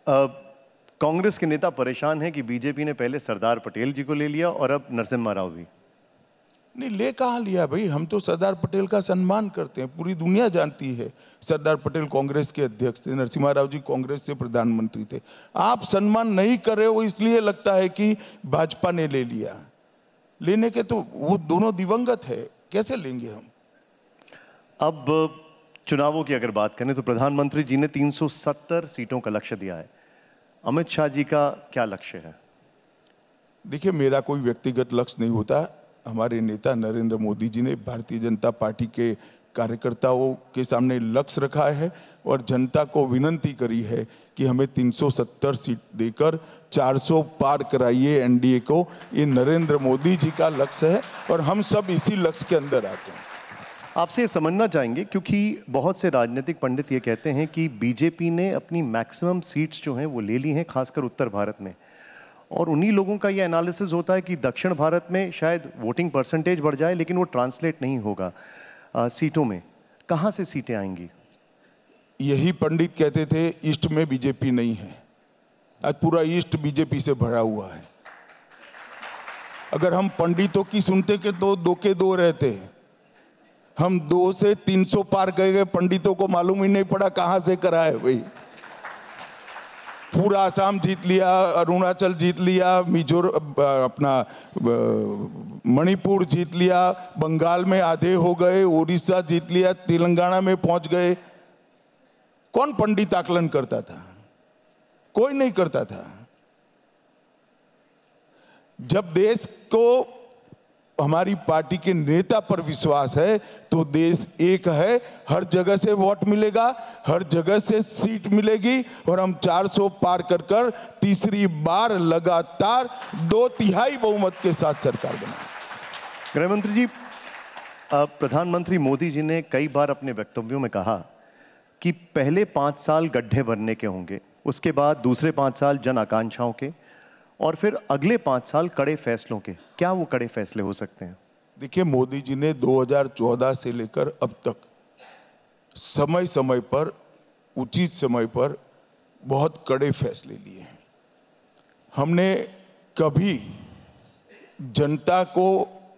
कांग्रेस के नेता परेशान हैं कि बीजेपी ने पहले सरदार पटेल जी को ले लिया और अब नरसिम्हा राव भी। नहीं, ले कहाँ लिया भाई, हम तो सरदार पटेल का सम्मान करते हैं, पूरी दुनिया जानती है। सरदार पटेल कांग्रेस के अध्यक्ष थे, नरसिम्हा राव जी कांग्रेस से प्रधानमंत्री थे। आप सम्मान नहीं कर रहे हो, इसलिए लगता है कि भाजपा ने ले लिया। लेने के तो वो दोनों दिवंगत है, कैसे लेंगे हम। अब चुनावों की अगर बात करें तो प्रधानमंत्री जी ने 370 सीटों का लक्ष्य दिया है। अमित शाह जी का क्या लक्ष्य है? देखिए, मेरा कोई व्यक्तिगत लक्ष्य नहीं होता। हमारे नेता नरेंद्र मोदी जी ने भारतीय जनता पार्टी के कार्यकर्ताओं के सामने लक्ष्य रखा है और जनता को विनती करी है कि हमें 370 सीट देकर 400 पार कराइए एनडीए को। ये नरेंद्र मोदी जी का लक्ष्य है और हम सब इसी लक्ष्य के अंदर आते हैं। आपसे ये समझना चाहेंगे, क्योंकि बहुत से राजनीतिक पंडित ये कहते हैं कि बीजेपी ने अपनी मैक्सिमम सीट्स जो हैं वो ले ली हैं, खासकर उत्तर भारत में, और उन्हीं लोगों का ये एनालिसिस होता है कि दक्षिण भारत में शायद वोटिंग परसेंटेज बढ़ जाए लेकिन वो ट्रांसलेट नहीं होगा सीटों में। कहाँ से सीटें आएंगी? यही पंडित कहते थे ईस्ट में बीजेपी नहीं है। आज पूरा ईस्ट बीजेपी से भरा हुआ है। अगर हम पंडितों की सुनते के तो दो के दो रहते हैं। हम 2 से 300 पार गए, पंडितों को मालूम ही नहीं पड़ा कहां से करा है भाई। पूरा आसाम जीत लिया, अरुणाचल जीत लिया, अपना मणिपुर जीत लिया, बंगाल में आधे हो गए, उड़ीसा जीत लिया, तेलंगाना में पहुंच गए। कौन पंडित आकलन करता था? कोई नहीं करता था। जब देश को हमारी पार्टी के नेता पर विश्वास है तो देश एक है, हर जगह से वोट मिलेगा, हर जगह से सीट मिलेगी और हम 400 पार कर तीसरी बार लगातार 2/3 बहुमत के साथ सरकार बनाए। गृहमंत्री जी, प्रधानमंत्री मोदी जी ने कई बार अपने वक्तव्यों में कहा कि पहले 5 साल गड्ढे भरने के होंगे, उसके बाद दूसरे 5 साल जन आकांक्षाओं के, और फिर अगले 5 साल कड़े फैसलों के। क्या वो कड़े फैसले हो सकते हैं? देखिए, मोदी जी ने 2014 से लेकर अब तक समय समय पर, उचित समय पर बहुत कड़े फैसले लिए हैं। हमने कभी जनता को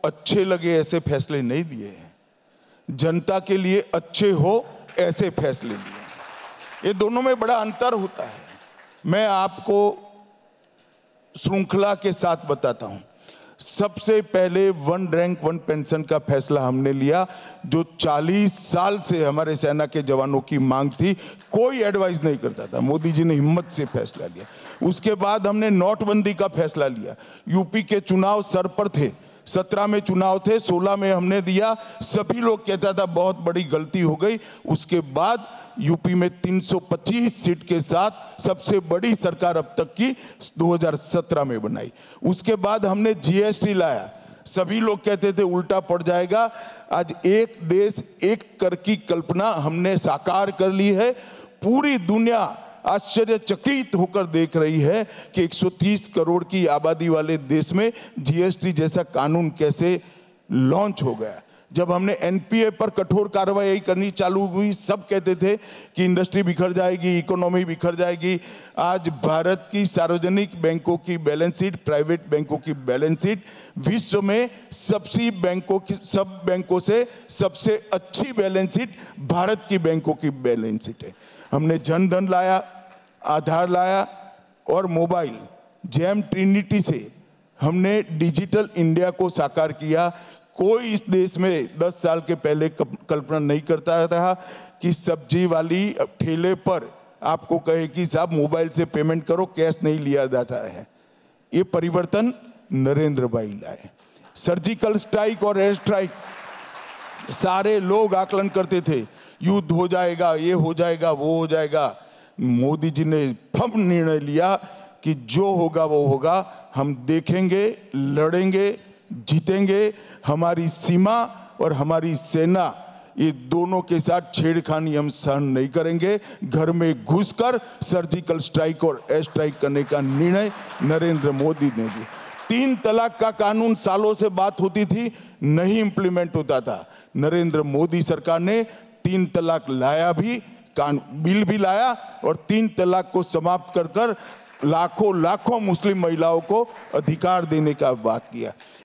अच्छे लगे ऐसे फैसले नहीं लिए हैं, जनता के लिए अच्छे हो ऐसे फैसले लिए हैं। ये दोनों में बड़ा अंतर होता है। मैं आपको श्रृंखला के साथ बताता हूं। सबसे पहले 1 रैंक 1 पेंशन का फैसला हमने लिया, जो 40 साल से हमारे सेना के जवानों की मांग थी। कोई एडवाइस नहीं करता था, मोदी जी ने हिम्मत से फैसला लिया। उसके बाद हमने नोटबंदी का फैसला लिया। यूपी के चुनाव सर पर थे, 17 में चुनाव थे, 16 में हमने दिया। सभी लोग कहता था बहुत बड़ी गलती हो गई। उसके बाद यूपी में 325 सीट के साथ सबसे बड़ी सरकार अब तक की 2017 में बनाई। उसके बाद हमने जीएसटी लाया। सभी लोग कहते थे उल्टा पड़ जाएगा। आज एक देश एक कर की कल्पना हमने साकार कर ली है। पूरी दुनिया आश्चर्यचकित होकर देख रही है कि 130 करोड़ की आबादी वाले देश में जीएसटी जैसा कानून कैसे लॉन्च हो गया। जब हमने एनपीए पर कठोर कार्रवाई करनी चालू हुई, सब कहते थे कि इंडस्ट्री बिखर जाएगी, इकोनॉमी बिखर जाएगी। आज भारत की सार्वजनिक बैंकों की बैलेंस शीट, प्राइवेट बैंकों की बैलेंस शीट विश्व में सब बैंकों से सबसे अच्छी बैलेंस शीट भारत की बैंकों की बैलेंस शीट है। हमने जन धन लाया, आधार लाया और मोबाइल जेम ट्रिनिटी से हमने डिजिटल इंडिया को साकार किया। कोई इस देश में 10 साल के पहले कल्पना नहीं करता था कि सब्जी वाली ठेले पर आपको कहे कि साहब मोबाइल से पेमेंट करो, कैश नहीं लिया जाता है। ये परिवर्तन नरेंद्र भाई लाए। सर्जिकल स्ट्राइक और एयर स्ट्राइक, सारे लोग आकलन करते थे युद्ध हो जाएगा, ये हो जाएगा, वो हो जाएगा। मोदी जी ने फब निर्णय लिया कि जो होगा वो होगा, हम देखेंगे, लड़ेंगे, जीतेंगे। हमारी सीमा और हमारी सेना, ये दोनों के साथ छेड़खानी हम सहन नहीं करेंगे। घर में घुसकर सर्जिकल स्ट्राइक और एयर स्ट्राइक करने का निर्णय नरेंद्र मोदी ने लिया। 3 तलाक का कानून सालों से बात होती थी, नहीं इंप्लीमेंट होता था। नरेंद्र मोदी सरकार ने 3 तलाक लाया भी, बिल भी लाया और 3 तलाक को समाप्त कर लाखों लाखों मुस्लिम महिलाओं को अधिकार देने का बात किया।